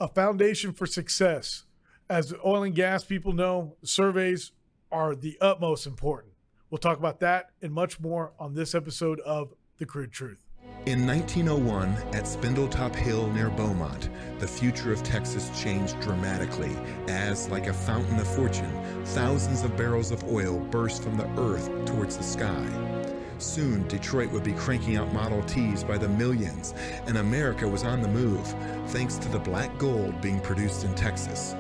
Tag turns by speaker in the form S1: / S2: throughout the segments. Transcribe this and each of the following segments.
S1: A foundation for success. As oil and gas people know, surveys are the utmost important. We'll talk about that and much more on this episode of The Crude Truth.
S2: In 1901, at Spindletop Hill near Beaumont, the future of Texas changed dramatically as, like a fountain of fortune, thousands of barrels of oil burst from the earth towards the sky. Soon, Detroit would be cranking out Model Ts by the millions, and America was on the move, thanks to the black gold being produced in Texas.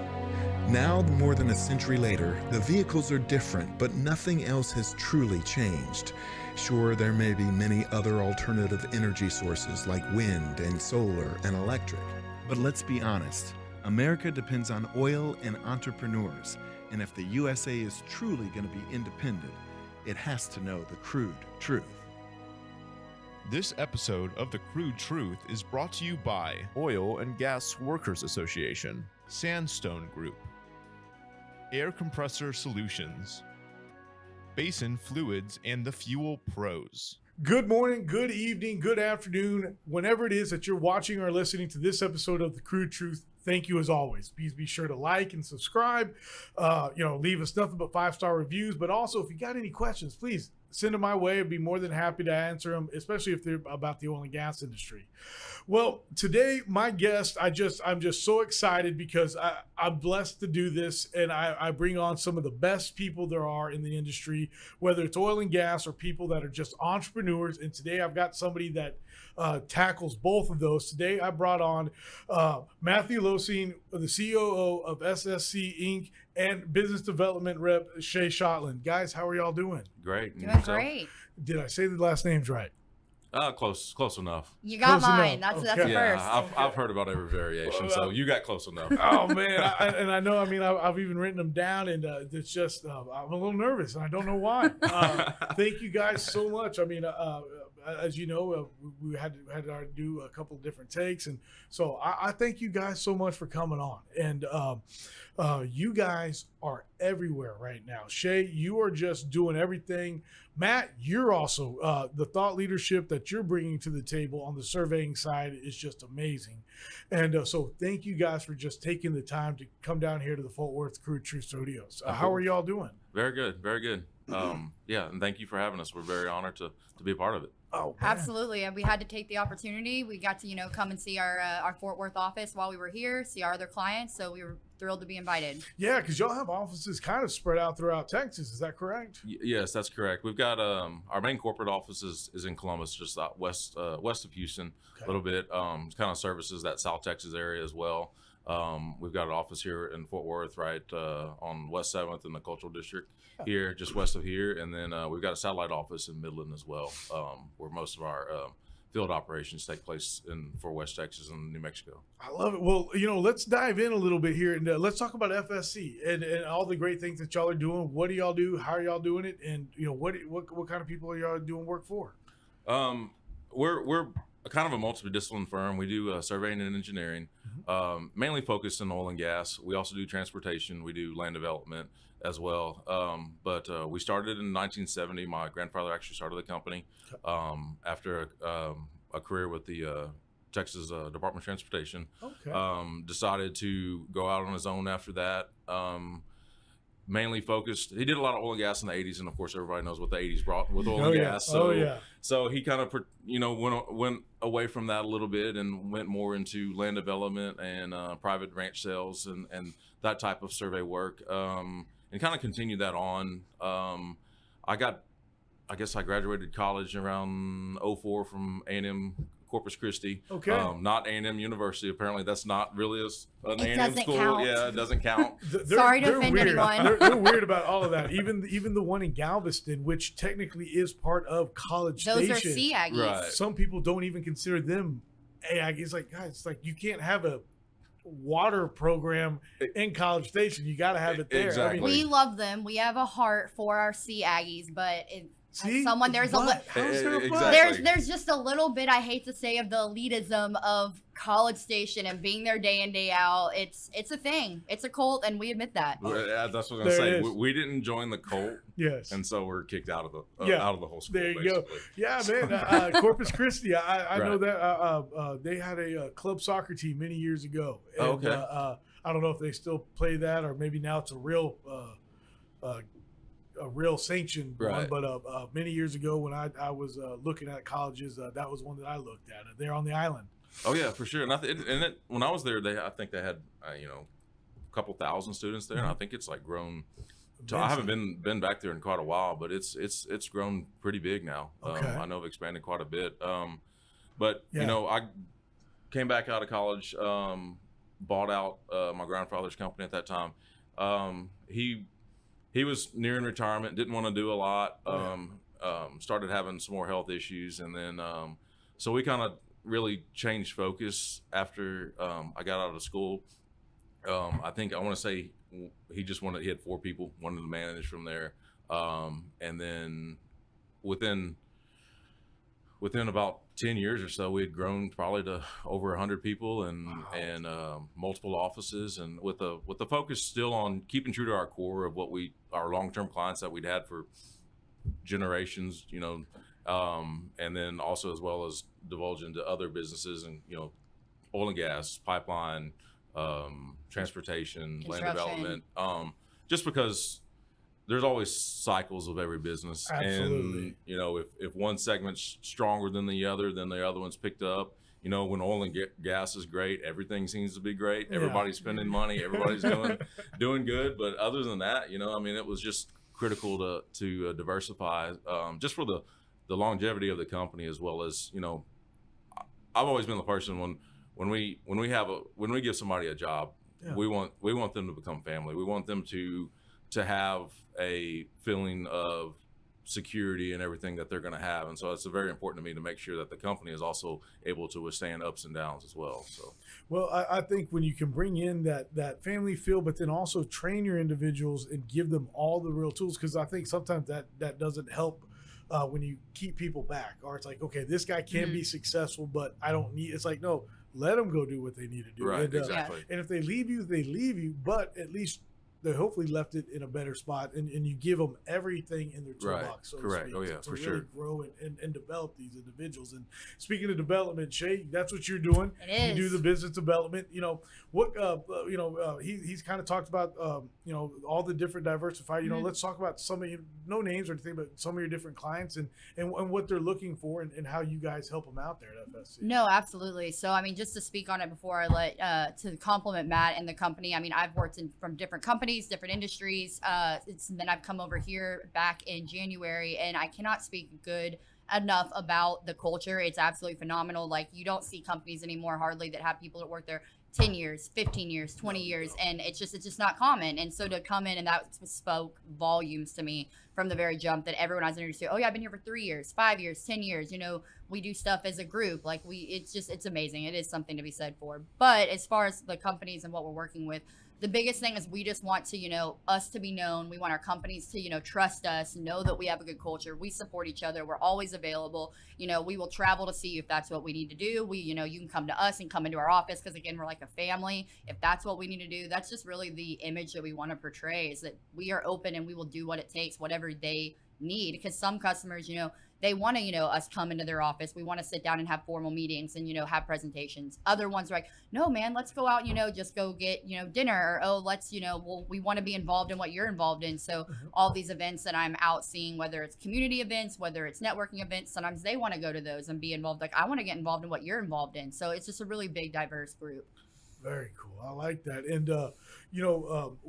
S2: Now, more than a century later, the vehicles are different, but nothing else has truly changed. Sure, there may be many other alternative energy sources like wind and solar and electric. But let's be honest, America depends on oil and entrepreneurs. And if the USA is truly going to be independent, it has to know the crude truth.
S3: This episode of The Crude Truth is brought to you by Oil and Gas Workers Association, Sandstone Group, Air Compressor Solutions, Basin Fluids, and the Fuel Pros.
S1: Good morning, good evening, good afternoon, whenever it is that you're watching or listening to this episode of The Crude Truth. Thank you as always. Please be sure to like and subscribe. Leave us nothing but 5-star reviews. But also, if you got any questions, please send them my way. I'd be more than happy to answer them, especially if they're about the oil and gas industry. Well, today, my guest, I'm just so excited because I'm blessed to do this, and I bring on some of the best people there are in the industry, whether it's oil and gas or people that are just entrepreneurs. And today I've got somebody that tackles both of those. Today I brought on Matthew Loessin, the COO of FSC Inc. and business development rep Shay Schoettlin. Guys, how are y'all doing?
S4: Great.
S5: Doing great.
S1: Did I say the last names right?
S4: Close enough.
S5: You got
S1: Close
S5: mine.
S1: enough.
S5: That's
S1: Okay.
S5: a
S4: Yeah,
S5: first.
S4: I've heard about every variation, so you got close enough.
S1: Oh man, I know. I mean, I've even written them down, and it's just I'm a little nervous, and I don't know why. Thank you guys so much. I mean, as you know, we had to do a couple of different takes, and so I thank you guys so much for coming on. And you guys are everywhere right now. Shay, you are just doing everything. Matt, you're also the thought leadership that you're bringing to the table on the surveying side is just amazing. And so thank you guys for just taking the time to come down here to the Fort Worth Crude Truth Studios. How are y'all doing?
S4: Very good. Very good. Yeah, and thank you for having us. We're very honored to be a part of it.
S1: Oh, man.
S5: Absolutely. And we had to take the opportunity. We got to, come and see our Fort Worth office while we were here, see our other clients. So we were thrilled to be invited.
S1: Yeah, because y'all have offices kind of spread out throughout Texas. Is that correct?
S4: Yes, that's correct. We've got our main corporate office is in Columbus, just out west of Houston, a little bit. Kind of services that South Texas area as well. We've got an office here in Fort Worth, right on West 7th in the Cultural District here, just west of here. And then we've got a satellite office in Midland as well, where most of our field operations take place for West Texas and New Mexico.
S1: I love it. Well, let's dive in a little bit here, and let's talk about FSC and all the great things that y'all are doing. What do y'all do? How are y'all doing it? And what kind of people are y'all doing work for?
S4: We're kind of a multidisciplinary firm. We do surveying and engineering, mainly focused in oil and gas. We also do transportation. We do land development as well. But we started in 1970. My grandfather actually started the company after a career with the Texas Department of Transportation.
S1: Okay.
S4: Decided to go out on his own after that. Mainly focused. He did a lot of oil and gas in the 80s, and of course, everybody knows what the 80s brought with oil and gas. So he kind of, went away from that a little bit and went more into land development and private ranch sales and that type of survey work, and kind of continued that on. I guess I graduated college around 04 from A&M Corpus Christi.
S1: Okay.
S4: Not A&M University. Apparently, that's not really an A&M
S5: doesn't
S4: school.
S5: count.
S4: Yeah, it doesn't count.
S5: Sorry to offend
S1: weird.
S5: anyone.
S1: They're weird about all of that. Even the one in Galveston, which technically is part of College
S5: Those
S1: Station.
S5: are sea Aggies.
S4: Right.
S1: Some people don't even consider them Aggies. It's like, guys, it's like you can't have a water program in College Station. You got to have it there.
S4: Exactly.
S5: We love them. We have a heart for our sea Aggies, but
S1: See,
S5: someone there's
S1: How's there a
S4: Exactly.
S1: but?
S5: there's just a little bit, I hate to say, of the elitism of College Station and being there day in, day out. It's a thing. It's a cult, and we admit that.
S4: That's what I was gonna
S1: There
S4: say.
S1: it is.
S4: We didn't join the cult,
S1: Yes.
S4: and so we're kicked out of the
S1: Yeah.
S4: out of the whole school.
S1: There you
S4: basically.
S1: go. Yeah, man. Corpus Christi. I know
S4: Right.
S1: that they had a club soccer team many years ago. And,
S4: Oh, okay.
S1: I don't know if they still play that, or maybe now it's a real sanctioned one.
S4: Right.
S1: But many years ago, when I was looking at colleges, that was one that I looked at. They're on the island.
S4: Oh yeah, for sure. And when I was there, I think they had a couple thousand students there, and I think it's like grown. I haven't been back there in quite a while, but it's grown pretty big now.
S1: Okay.
S4: I know they've expanded quite a bit. But
S1: Yeah.
S4: I came back out of college, bought out my grandfather's company at that time. He was nearing retirement, didn't want to do a lot. Started having some more health issues, and then so we kind of really changed focus after I got out of school. I think I want to say he had 4 people, wanted to manage from there, and then within about 10 years or so, we had grown probably to over 100 people and multiple offices, and with the focus still on keeping true to our core of what our long-term clients that we'd had for generations, and then also as well as divulge into other businesses and oil and gas, pipeline, transportation, land
S5: Construction.
S4: development, just because there's always cycles of every business.
S1: Absolutely.
S4: And if one segment's stronger than the other one's picked up. When oil and gas is great, everything seems to be great. Everybody's spending money, everybody's doing good. But other than that, it was just critical to diversify, just for the longevity of the company, as well as I've always been the person when we give somebody a job,
S1: Yeah.
S4: we want them to become family. We want them to have a feeling of security and everything that they're going to have, and so it's very important to me to make sure that the company is also able to withstand ups and downs as well. So,
S1: Well, I think when you can bring in that family feel, but then also train your individuals and give them all the real tools, because I think sometimes that doesn't help when you keep people back, or it's like, okay, this guy can be successful, but I don't need. It's like, no, let them go do what they need to do.
S4: right,
S1: And,
S4: exactly.
S1: and if they leave you, they leave you, but at least they hopefully left it in a better spot, and you give them everything in their
S4: Right.
S1: toolbox. So
S4: Correct.
S1: To speak,
S4: Oh, yeah,
S1: to
S4: for
S1: really
S4: sure.
S1: grow and develop these individuals. And speaking of development, Shay, that's what you're doing.
S5: It is.
S1: You do the business development. What he's kind of talked about all the different diversified. Let's talk about some of no names or anything, but some of your different clients and what they're looking for, and how you guys help them out there at FSC.
S5: No, absolutely. So, just to speak on it before I let to compliment Matt and the company. I've worked from different companies, different industries. Then I've come over here back in January, and I cannot speak good enough about the culture. It's absolutely phenomenal. Like, you don't see companies anymore hardly that have people that work there 10 years, 15 years, 20 years, and it's just not common. And so to come in, and that spoke volumes to me from the very jump, that everyone I was introduced to, oh yeah, I've been here for 3 years, 5 years, 10 years. We do stuff as a group. Like, it's amazing. It is something to be said for. But as far as the companies and what we're working with, the biggest thing is we just want to, us to be known. We want our companies to, trust us, know that we have a good culture. We support each other. We're always available. We will travel to see if that's what we need to do. You can come to us and come into our office, because again, we're like a family. If that's what we need to do, that's just really the image that we want to portray, is that we are open and we will do what it takes, whatever they need. Because some customers, they want to, us come into their office. We want to sit down and have formal meetings and, have presentations. Other ones are like, no, man, let's go out, just go get, dinner. Or, oh, let's, we want to be involved in what you're involved in. So all these events that I'm out seeing, whether it's community events, whether it's networking events, sometimes they want to go to those and be involved. Like, I want to get involved in what you're involved in. So it's just a really big, diverse group.
S1: Very cool. I like that. And,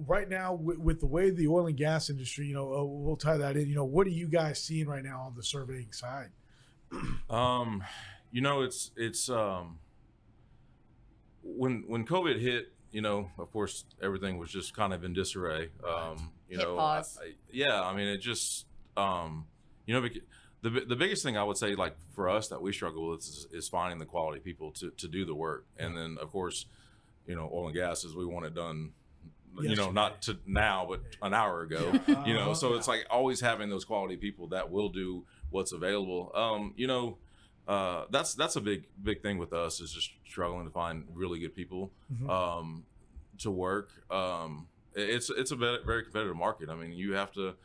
S1: right now with the way the oil and gas industry, we'll tie that in, what are you guys seeing right now on the surveying side?
S4: It's when COVID hit, of course, everything was just kind of in disarray.
S5: Hit pause.
S4: It just, the biggest thing I would say, like for us, that we struggle with is finding the quality people to do the work. And then, of course, oil and gas is we want it done not to now, but an hour ago, so it's like always having those quality people that will do what's available. That's a big thing with us, is just struggling to find really good people to work. It's a very competitive market. I mean, you have to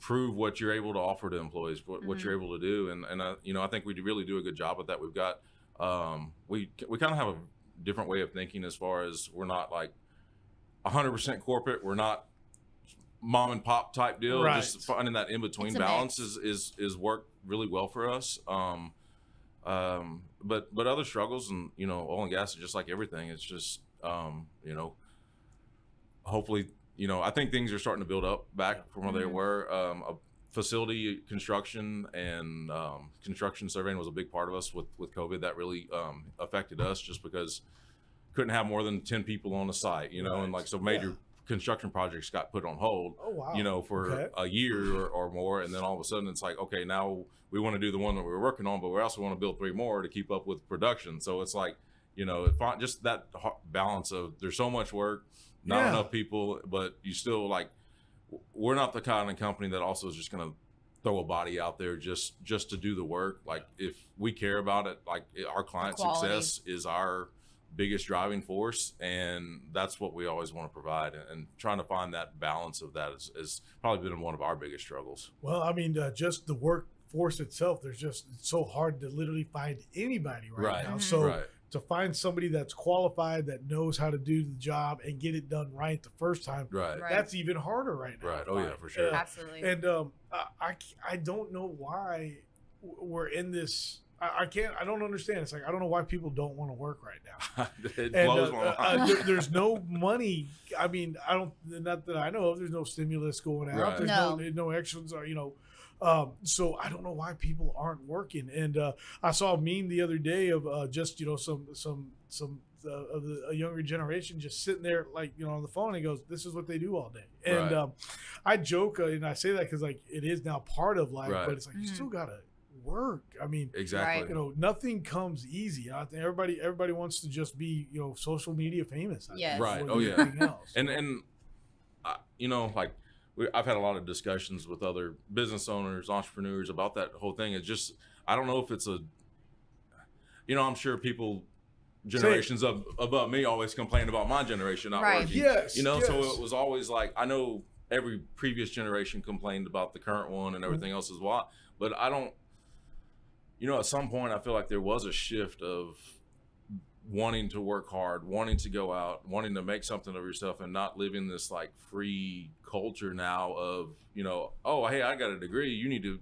S4: prove what you're able to offer to employees, what you're able to do. And I think we really do a good job at that. We've got, we kind of have a different way of thinking, as far as we're not like 100% corporate. We're not mom and pop type deal.
S1: Right.
S4: Just finding that in between balance is worked really well for us. But other struggles, and oil and gas is just like everything. It's just hopefully, I think things are starting to build up back from where they were. A facility construction and construction surveying was a big part of us with COVID. That really affected us, just because couldn't have more than 10 people on the site, and like, so major construction projects got put on hold, for a year or more. And then all of a sudden it's like, okay, now we want to do the one that we were working on, but we also want to build 3 more to keep up with production. So it's like, just that balance of, there's so much work, not enough people, but you still, like, we're not the kind of company that also is just going to throw a body out there just to do the work. Like, if we care about it, like, our client success is our biggest driving force, and that's what we always want to provide. And trying to find that balance of that is probably been one of our biggest struggles.
S1: Well, I mean, just the workforce itself, it's so hard to literally find anybody right now. So to find somebody that's qualified, that knows how to do the job and get it done right the first time, that's even harder right now.
S4: Right. Oh yeah, for sure.
S5: Absolutely.
S1: And I don't know why we're in this. I don't understand. It's like, I don't know why people don't want to work right now.
S4: It blows my mind.
S1: There's no money. I mean, not that I know of. There's no stimulus going out. There's no actions, so I don't know why people aren't working. And I saw a meme the other day of just some of a younger generation just sitting there, like, on the phone, and he goes, this is what they do all day. And I joke, and I say that because, like, it is now part of life, but it's like, you still gotta work. I mean,
S4: exactly.
S1: Nothing comes easy. I think everybody wants to just be, social media famous.
S5: Yes.
S4: Right. Oh yeah. Else. And like, I've had a lot of discussions with other business owners, entrepreneurs about that whole thing. It's just, I don't know if it's I'm sure people generations above me always complain about my generation not working.
S1: Yes.
S4: So it was always like, I know every previous generation complained about the current one and everything else as well, but I don't, at some point I feel like there was a shift of wanting to work hard, wanting to go out, wanting to make something of yourself, and not living this like free culture now of, oh, hey, I got a degree. You need to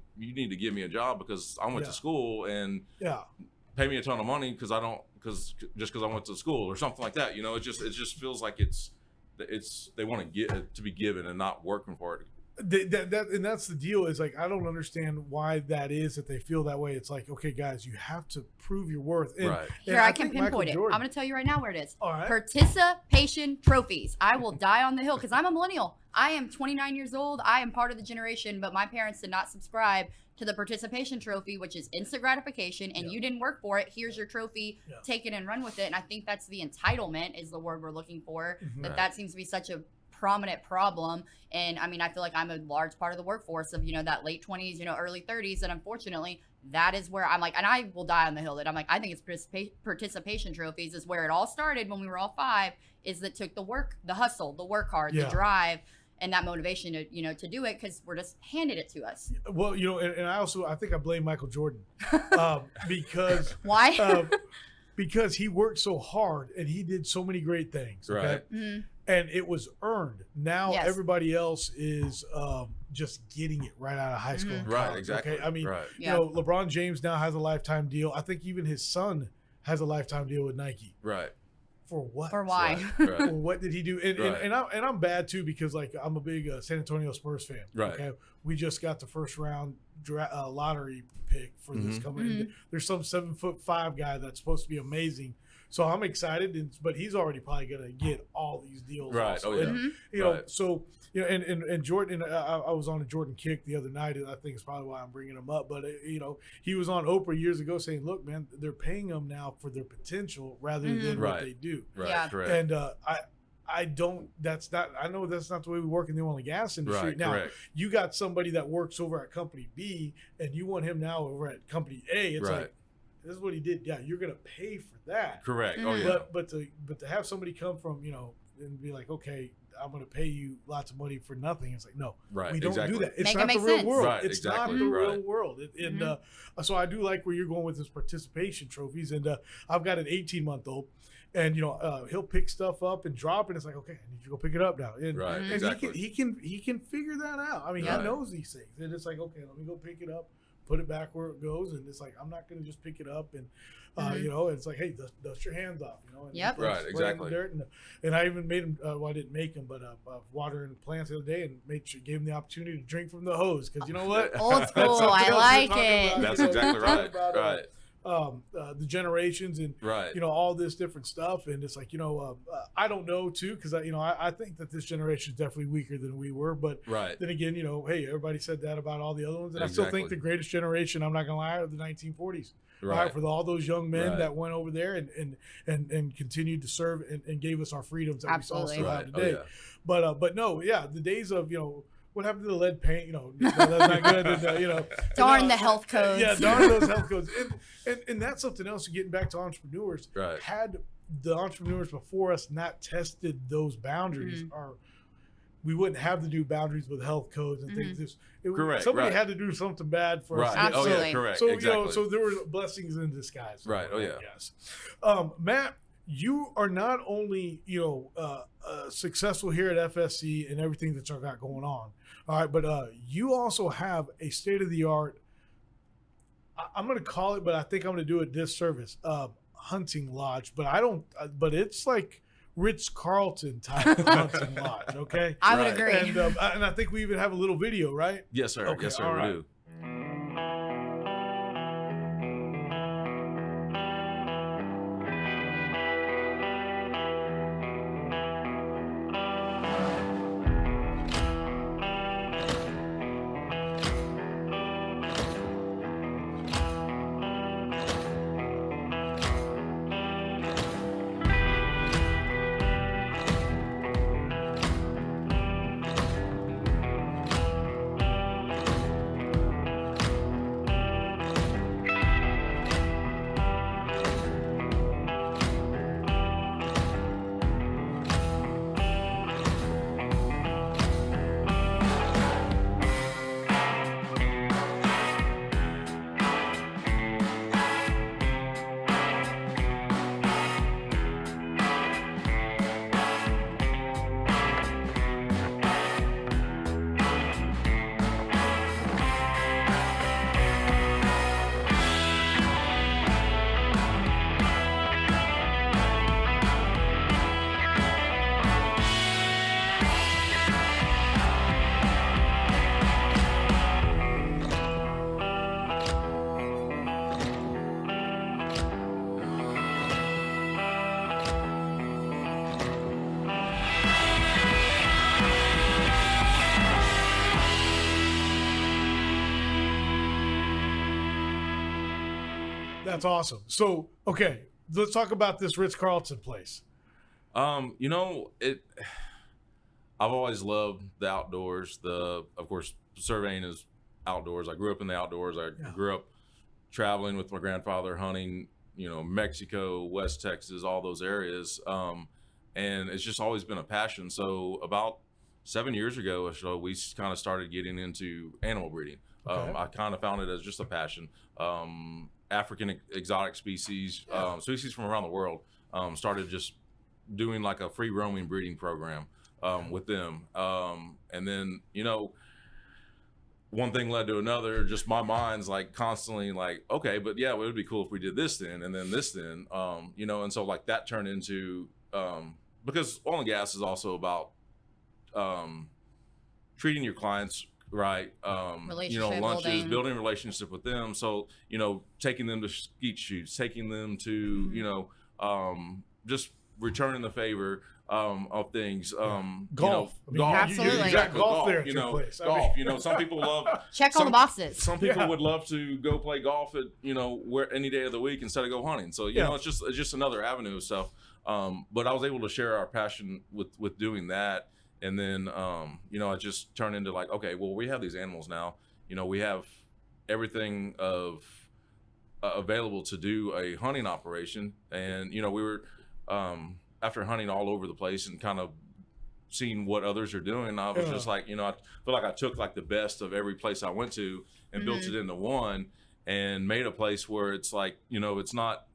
S4: give me a job because I went to school, and pay me a ton of money because I went to school or something like that. It just feels like they want to get it to be given and not working for it.
S1: And that's the deal, is like, I don't understand why that is, that they feel that way. It's like, okay, guys, you have to prove your worth. And,
S5: Here, I can pinpoint it. I'm going to tell you right now where it is.
S1: All right.
S5: Participation trophies. I will die on the hill because I'm a millennial. I am 29 years old. I am part of the generation, but my parents did not subscribe to the participation trophy, which is instant gratification, and you didn't work for it. Here's your trophy. Take it and run with it. And I think that's the entitlement is the word we're looking for. That seems to be such a prominent problem. And I mean, I feel like I'm a large part of the workforce of, that late 20s, early 30s. And unfortunately, that is where I'm like, and I will die on the hill that I'm like, I think it's participation trophies is where it all started when we were all 5, is that took the work, the hustle, the work hard, the drive, and that motivation to, to do it, because we're just handed it to us.
S1: Well, and I think I blame Michael Jordan because
S5: why?
S1: Because he worked so hard and he did so many great things. Okay?
S4: Right.
S5: Mm-hmm.
S1: And it was earned. Now everybody else is just getting it right out of high school.
S4: Right, college, exactly.
S1: Okay? I mean, LeBron James now has a lifetime deal. I think even his son has a lifetime deal with Nike.
S4: Right.
S1: For what?
S5: For why?
S4: Right.
S1: For what did he do? And I'm bad too, because like I'm a big San Antonio Spurs fan.
S4: Right.
S1: Okay. We just got the first round lottery pick for this coming.
S5: Mm-hmm.
S1: There's some 7'5" guy that's supposed to be amazing. So I'm excited, but he's already probably gonna get all these deals.
S4: Right.
S1: Also.
S4: Oh yeah.
S1: And, know, so and Jordan. I was on a Jordan kick the other night, and I think it's probably why I'm bringing him up. But he was on Oprah years ago saying, "Look, man, they're paying them now for their potential rather than what they do."
S4: Right.
S5: Yeah.
S4: Correct.
S1: And I know that's not the way we work in the oil and gas industry.
S4: Right,
S1: Now,
S4: correct.
S1: you got somebody that works over at company B and you want him now over at company A. It's
S4: Right.
S1: like, this is what he did. Yeah, you're going to pay for that.
S4: Correct. Oh
S5: Mhm.
S4: yeah.
S1: But to have somebody come from, and be like, okay, I'm going to pay you lots of money for nothing. It's like, no,
S4: Right.
S1: we don't
S4: exactly.
S1: do that. It's
S5: Make it
S1: not the
S5: make
S1: real
S5: sense.
S1: world.
S4: Right,
S1: It's
S4: exactly,
S1: not the
S4: right.
S1: real world. So I do like where you're going with this participation trophies. And I've got an 18-month-old. And he'll pick stuff up and drop it. It's like, okay, I need you to go pick it up now. And,
S4: Right.
S1: and
S4: Exactly.
S1: he can figure that out. I mean,
S4: Right.
S1: he knows these things. And it's like, okay, let me go pick it up, put it back where it goes. And it's like, I'm not going to just pick it up and it's like, hey, dust your hands off. And
S5: Yep.
S1: spray
S4: Right,
S1: it in
S4: exactly.
S1: the dirt. And I even made him. Well, I didn't make him, but watering plants the other day and gave him the opportunity to drink from the hose because you know what?
S5: Old
S1: That's
S5: school.
S1: something
S5: I
S1: else we're
S5: like
S1: talking
S5: it.
S1: about,
S4: That's
S1: we're
S4: exactly
S1: talking
S4: right.
S1: about,
S4: Right.
S1: the generations and
S4: Right.
S1: all this different stuff. And it's like, I don't know too, because I think that this generation is definitely weaker than we were. But
S4: Right.
S1: then again, hey, everybody said that about all the other ones. And I still think
S4: Exactly.
S1: the greatest generation, I'm not gonna lie, are the 1940s.
S4: Right.
S1: For all those young men
S4: Right.
S1: that went over there and continued to serve and gave us our freedoms that
S5: Absolutely.
S1: we still
S4: Right.
S1: have
S4: Oh,
S1: today.
S4: yeah.
S1: But no, yeah, the days of what happened to the lead paint? That's not good. And,
S5: Darn the health codes.
S1: Yeah, darn those health codes. And that's something else. Getting back to entrepreneurs,
S4: Right.
S1: had the entrepreneurs before us not tested those boundaries, or we wouldn't have the new boundaries with health codes and things.
S4: Correct,
S1: Somebody
S4: right.
S1: had to do something bad for us.
S4: Right. Oh
S5: Absolutely.
S4: yeah. Correct.
S1: So
S4: exactly.
S1: so there were blessings in disguise.
S4: Right. Oh, yeah.
S1: Yes. Matt, you are not only successful here at FSC and everything that y'all got going on. All right, but you also have a state of the art. I'm going to call it, but I think I'm going to do a disservice. Hunting lodge, but I don't. But it's like Ritz Carlton type of hunting lodge. Okay.
S5: I would
S4: Right.
S5: agree.
S1: And I think we even have a little video, right?
S4: Yes, sir.
S1: Okay,
S4: Yes, sir.
S1: all
S4: We
S1: right.
S4: do.
S1: That's awesome. So, okay, let's talk about this Ritz Carlton place.
S4: I've always loved the outdoors. Of course, surveying is outdoors. I grew up in the outdoors. I grew up traveling with my grandfather, hunting, Mexico, West Texas, all those areas. And it's just always been a passion. So about 7 years ago or so, we kind of started getting into animal breeding.
S1: Okay.
S4: I kind of found it as just a passion. African exotic species, species from around the world, started just doing like a free roaming breeding program with them. And then, one thing led to another. Just my mind's like constantly like, okay, but yeah, it would be cool if we did this then, and then this then, and so like that turned into, because oil and gas is also about treating your clients right,
S5: Relationship
S4: lunches, building a relationship with them. So, taking them to skeet shoots, taking them to, just returning the favor of things.
S1: Golf.
S5: Absolutely.
S4: Exactly.
S1: Golf
S4: Golf,
S1: there at your place. I
S4: golf.
S1: mean-
S4: Some people love
S5: Check all the boxes.
S4: some people would love to go play golf at where any day of the week instead of go hunting. So it's just another avenue of stuff. But I was able to share our passion with doing that. And then, it just turned into like, okay, well, we have these animals now, we have everything available to do a hunting operation. And, we were, after hunting all over the place and kind of seeing what others are doing, I was just like, I feel like I took like the best of every place I went to and built it into one and made a place where it's like, it's not,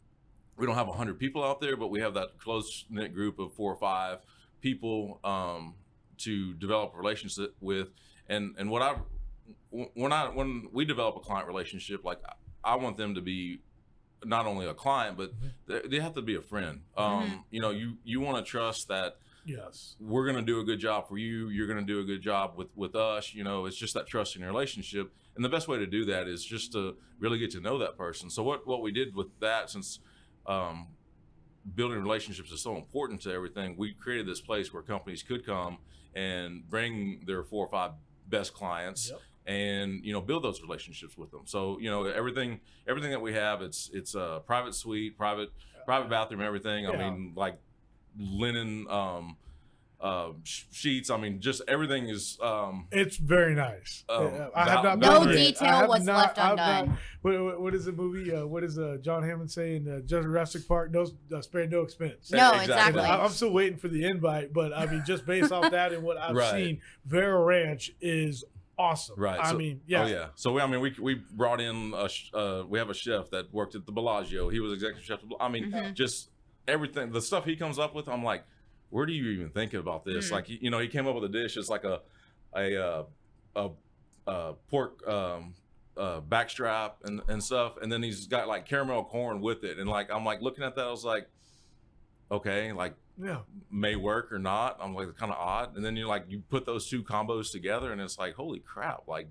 S4: we don't have 100 people out there, but we have that close knit group of 4 or 5 people, to develop a relationship with. And when we develop a client relationship, like I want them to be not only a client, but they have to be a friend. You want to trust that, yes, we're going to do a good job for you. You're going to do a good job with us. It's just that trust in your relationship. And the best way to do that is just to really get to know that person. So what we did with that, since building relationships is so important to everything, we created this place where companies could come and bring their 4 or 5 best clients, and build those relationships with them. So everything that we have, it's a private suite, private bathroom, everything. I mean, like linen, sheets. I mean, just everything is.
S1: It's very nice. I have not.
S5: No detail was left undone.
S1: What is the movie? What is John Hammond saying? Jurassic Park, no spare no expense.
S5: No, exactly.
S1: I'm still waiting for the invite, but I mean, just based off that and what I've seen, Vara Ranch is awesome.
S4: Right.
S1: I mean, yeah.
S4: Oh yeah. So we brought in we have a chef that worked at the Bellagio. He was executive chef. I mean, just everything, the stuff he comes up with, I'm like, where do you even think about this? Like, he came up with a dish. It's like a pork backstrap and stuff, and then he's got like caramel corn with it. And like, I'm like looking at that, I was like, okay, like, may work or not. I'm like, kind of odd. And then you put those 2 combos together, and it's like, holy crap! Like,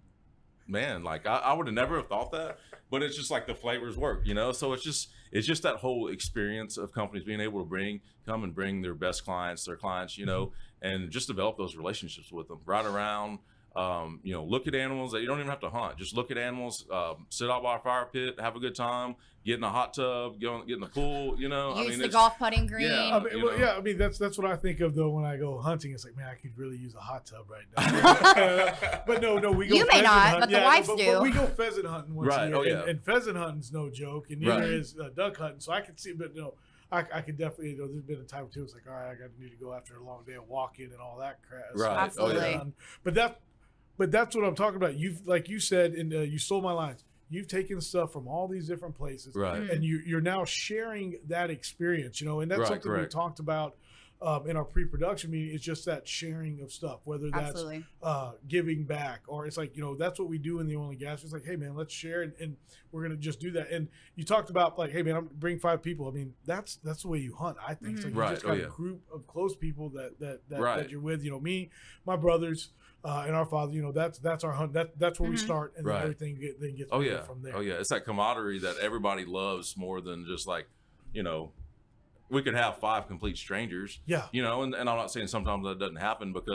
S4: man, like I would have never have thought that, but it's just like the flavors work, So it's just that whole experience of companies being able to come and bring their best clients, and just develop those relationships with them, ride around, look at animals that you don't even have to hunt. Just look at animals, sit out by a fire pit, have a good time, get in a hot tub, get in the pool,
S5: Use the golf putting green.
S1: Yeah, I mean, that's what I think of though when I go hunting. It's like, man, I could really use a hot tub right now. But no, we go.
S5: You may not,
S1: hunting.
S5: but the wives do.
S1: But we go pheasant hunting once a year,
S4: Oh, yeah.
S1: and pheasant hunting's no joke, and neither is duck hunting. So I can see, but no. I could definitely, there's been a time too. It's like, all right, I need to go after a long day of walking and all that crap.
S4: Right.
S5: Absolutely.
S1: But that's what I'm talking about. You've, like you said, and you stole my lines. You've taken stuff from all these different places, and you're now sharing that experience, and that's something we talked about in our pre-production meeting. It's just that sharing of stuff, whether that's giving back, or it's like, that's what we do in the oil and gas. It's like, hey man, let's share, and we're gonna just do that. And you talked about like, hey man, I'm bring 5 people. I mean, that's the way you hunt. I think it's like you just got a group of close people that you're with. Me, my brothers. And our father, that's our hunt. That's where we start, and then everything gets from there.
S4: Oh yeah, it's that camaraderie that everybody loves more than just like, we could have 5 complete strangers. Yeah. And I'm not saying sometimes that doesn't happen but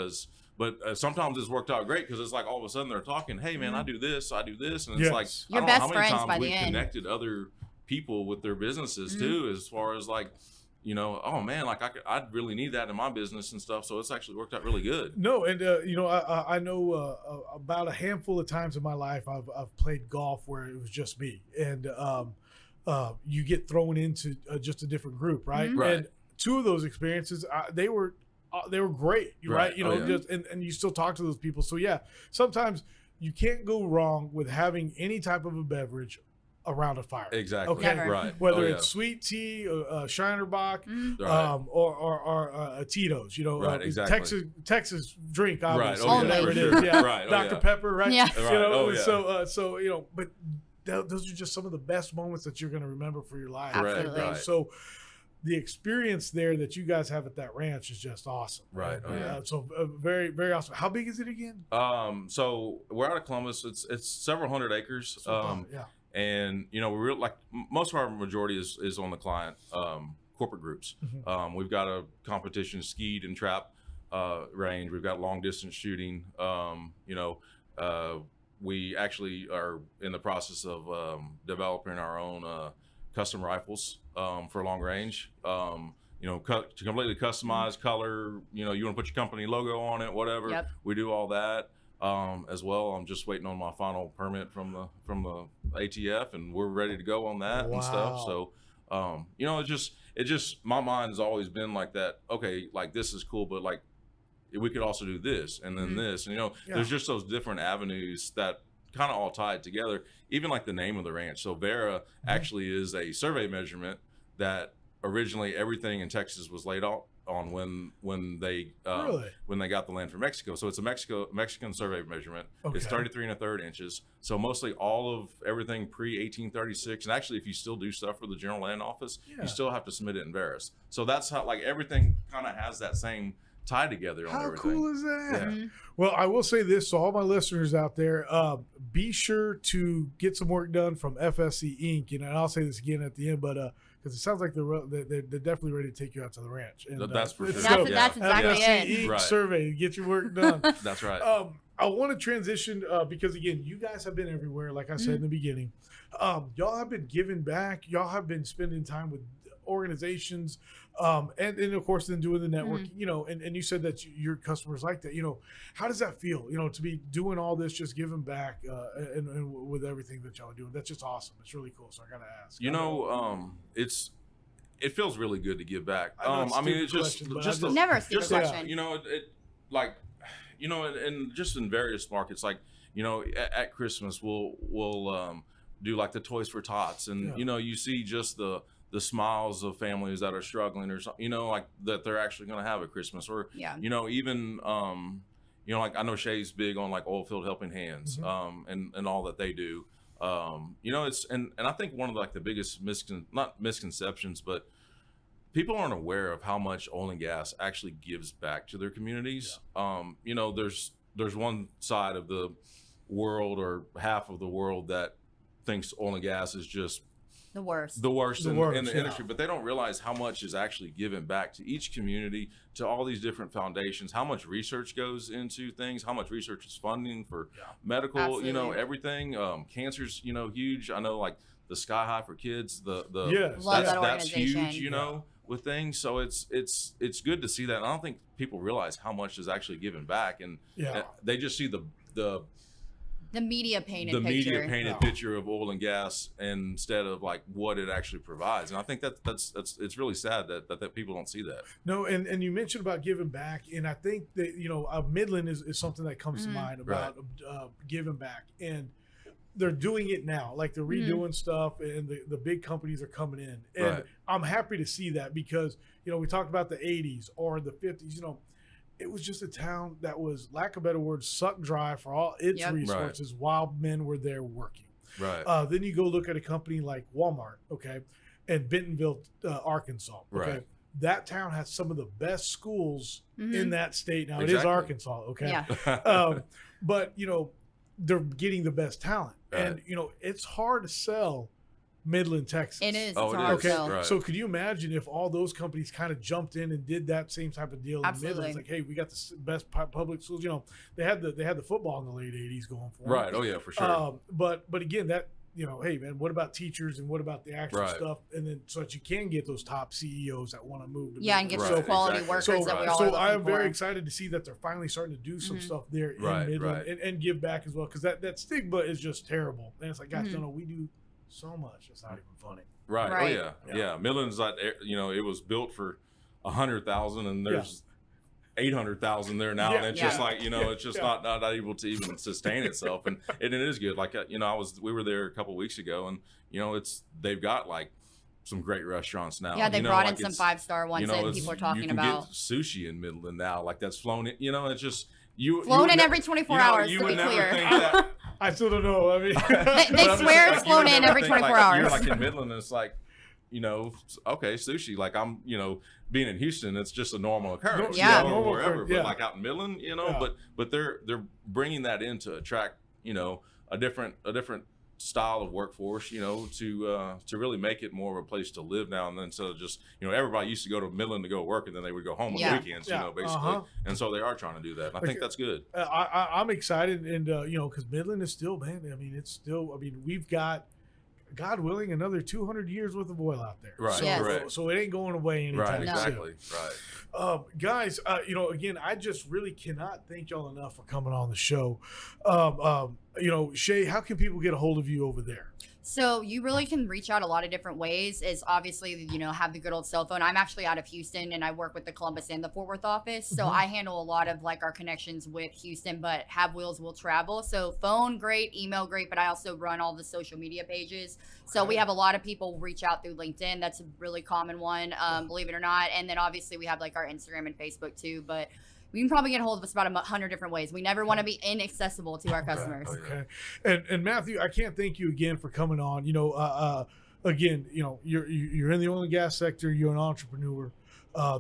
S4: sometimes it's worked out great because it's like all of a sudden they're talking, hey man, I do this, and it's like
S5: your
S4: I don't
S5: best
S4: know how many
S5: friends
S4: times
S5: by the
S4: we've
S5: end.
S4: connected other people with their businesses too, as far as like, oh man, like I'd really need that in my business and stuff. So it's actually worked out really good.
S1: No, and I know about a handful of times in my life I've played golf where it was just me, and you get thrown into just a different group, right?
S4: Right.
S1: And 2 of those experiences, they were great, right? And you still talk to those people. So yeah, sometimes you can't go wrong with having any type of a beverage around a fire.
S4: Exactly.
S1: Okay.
S5: Never.
S4: Right.
S1: Whether it's sweet tea, Shiner Bock, or Tito's,
S4: Right, exactly.
S1: Texas drink, obviously,
S4: Right.
S1: whatever it
S4: Sure.
S1: is. Yeah.
S4: Right.
S1: Dr. Pepper, right?
S5: Yeah.
S4: Right.
S1: So but those are just some of the best moments that you're going to remember for your life.
S5: Absolutely.
S4: Right.
S1: So the experience there that you guys have at that ranch is just awesome.
S4: Right.
S1: So very, very awesome. How big is it again?
S4: So we're out of Columbus. It's several hundred acres.
S1: Yeah.
S4: And we're like most of our majority is on the client corporate groups. We've got a competition skeet and trap range. We've got long distance shooting. We actually are in the process of developing our own custom rifles for long range. to completely customize color. You want to put your company logo on it, whatever.
S5: Yep.
S4: We do all that as well. I'm just waiting on my final permit from the ATF, and we're ready to go on that and stuff. So, it just my mind has always been like that. Okay, like this is cool, but like we could also do this and then this, and there's just those different avenues that kind of all tied together. Even like the name of the ranch. So Vara actually is a survey measurement that originally everything in Texas was laid out on when they got the land from Mexico. So it's a Mexican survey measurement. Okay. It's 33 1/3 inches. So mostly all of everything pre 1836, and actually if you still do stuff for the General Land Office, you still have to submit it in Veras. So that's how like everything kind of has that same tie together on everything.
S1: How cool is that?
S4: Yeah.
S1: Well, I will say this, so all my listeners out there, be sure to get some work done from FSC Inc. And I'll say this again at the end, but because it sounds like they're definitely ready to take you out to the ranch. And,
S4: that's for sure.
S5: That's exactly
S1: FSC
S5: it.
S1: Inc. survey, get your work done.
S4: That's right.
S1: I want to transition because again, you guys have been everywhere. Like I said in the beginning, y'all have been giving back. Y'all have been spending time with organizations, and of course then doing the networking, and you said that your customers like that. How does that feel, to be doing all this, just giving back, and with everything that y'all are doing? That's just awesome. It's really cool. So I gotta ask.
S4: It feels really good to give back.
S1: I mean,
S4: it's just
S5: never a stupid question.
S4: And just in various markets, like at Christmas we'll do like the Toys for Tots, and you see just the smiles of families that are struggling, or something, like that they're actually going to have a Christmas, or even like I know Shay's big on like Oilfield Helping Hands, and all that they do. It's and I think one of like the biggest not misconceptions, but people aren't aware of how much oil and gas actually gives back to their communities. There's one side of the world, or half of the world, that thinks oil and gas is just
S5: the worst
S4: in the industry, but they don't realize how much is actually given back to each community, to all these different foundations, how much research goes into things, how much research is funding for medical,
S5: Absolutely.
S4: Everything. Cancer's, huge. I know like the Sky High for Kids, that's huge, with things. So it's good to see that. And I don't think people realize how much is actually given back, and they just see the
S5: media painted
S4: picture of oil and gas instead of like what it actually provides. And I think that's it's really sad that people don't see that.
S1: No, and you mentioned about giving back, and I think that Midland is something that comes to mind about giving back, and they're doing it now. Like they're redoing stuff, and the big companies are coming in, and I'm happy to see that, because we talked about the 80s or the 50s. It was just a town that was, lack of a better word, sucked dry for all its resources while men were there working.
S4: Right.
S1: Then you go look at a company like Walmart, okay, and Bentonville, Arkansas. Okay.
S4: Right.
S1: That town has some of the best schools in that state. Now it is Arkansas, okay.
S5: Yeah.
S1: But they're getting the best talent, and it's hard to sell Midland, Texas.
S5: It is.
S4: Oh,
S5: it's
S4: it
S5: hard
S4: is.
S5: to sell.
S4: Right.
S1: So could you imagine if all those companies kind of jumped in and did that same type of deal in Midland? It's like, hey, we got the best public schools. They had the football in the late 80s going for them.
S4: Right. Oh yeah, for sure.
S1: But again, that hey man, what about teachers, and what about the actual stuff? And then so that you can get those top CEOs that want to move to
S5: and get those quality workers that we all are looking for.
S1: So I'm very excited to see that they're finally starting to do some stuff there in Midland and give back as well, because that stigma is just terrible. And it's like, guys, we do so much. It's not even funny.
S4: Right. Oh yeah. Midland's like, it was built for 100,000, and there's 800,000 there now, and it's just like, it's just not able to even sustain itself, and it is good. Like we were there a couple weeks ago, and they've got like some great restaurants now.
S5: Yeah, they brought in some 5-star ones that people are talking about.
S4: Get sushi in Midland now, like that's flown in. It's just
S5: flown in every 24 hours. To be clear,
S1: I still don't know. I mean,
S5: they swear it's flown in every 24 hours.
S4: You're like in Midland, and it's like, okay, sushi. Like I'm, being in Houston, it's just a normal occurrence, or wherever. But like out in Midland, but they're bringing that in to attract, a different style of workforce, to really make it more of a place to live now. And then instead of just, everybody used to go to Midland to go work, and then they would go home on the weekends, basically. And so they are trying to do that. I think that's good.
S1: I'm excited, and because Midland is still, man. I mean, we've got God willing, another 200 years worth of oil out there.
S4: Right.
S1: So,
S5: Yes.
S1: so it ain't going away anytime
S4: Right.
S5: No.
S4: Exactly. Right.
S1: Guys, again, I just really cannot thank y'all enough for coming on the show. Shay, how can people get a hold of you over there?
S5: So you really can reach out a lot of different ways. Is obviously, have the good old cell phone. I'm actually out of Houston and I work with the Columbus and the Fort Worth office. So I handle a lot of like our connections with Houston, but Have Wheels will travel. So phone, great, email, great, but I also run all the social media pages. So we have a lot of people reach out through LinkedIn. That's a really common one, believe it or not. And then obviously we have like our Instagram and Facebook too, but we can probably get a hold of us about 100 different ways. We never want to be inaccessible to our customers.
S1: Okay. And Matthew, I can't thank you again for coming on. Again, you're in the oil and gas sector. You're an entrepreneur.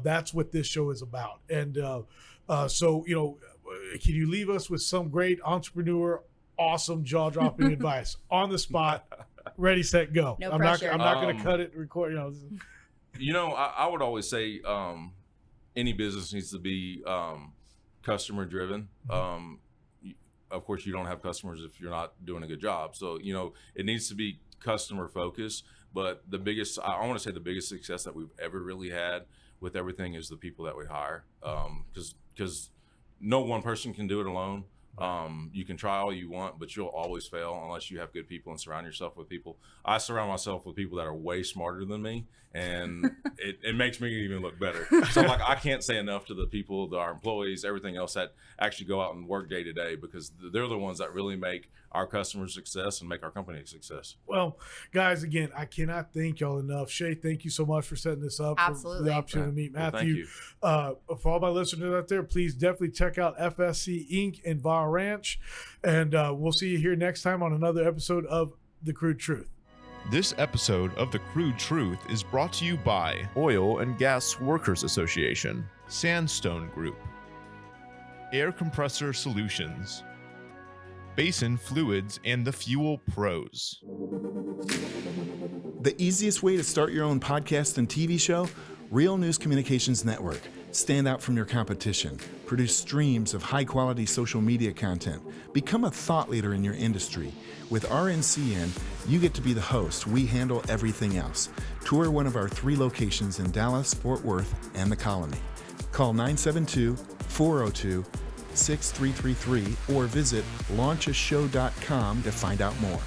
S1: That's what this show is about. And so, can you leave us with some great entrepreneur, awesome jaw-dropping advice on the spot? Ready, set, go.
S5: No
S1: I'm
S5: pressure.
S1: not going to cut it, record.
S4: I would always say any business needs to be customer driven. Of course, you don't have customers if you're not doing a good job. So, it needs to be customer focused. But I want to say the biggest success that we've ever really had with everything is the people that we hire. Because no one person can do it alone. You can try all you want, but you'll always fail unless you have good people and surround yourself with people. I surround myself with people that are way smarter than me, and it makes me even look better. So I can't say enough to the people, our employees, everything else that actually go out and work day to day, because they're the ones that really make our customers success and make our company a success.
S1: Well, guys, again, I cannot thank y'all enough. Shay, thank you so much for setting this up.
S5: Absolutely.
S1: For the opportunity to meet
S4: Well,
S1: Matthew. For all my listeners out there, please definitely check out FSC Inc. and Vara Ranch. And we'll see you here next time on another episode of The Crude Truth.
S3: This episode of The Crude Truth is brought to you by Oil and Gas Workers Association, Sandstone Group, Air Compressor Solutions, Basin Fluids, and the Fuel Pros.
S6: The easiest way to start your own podcast and TV show? Real News Communications Network. Stand out from your competition. Produce streams of high-quality social media content. Become a thought leader in your industry. With RNCN, you get to be the host. We handle everything else. Tour one of our 3 locations in Dallas, Fort Worth, and the Colony. Call 972-402-6333 or visit launchashow.com to find out more.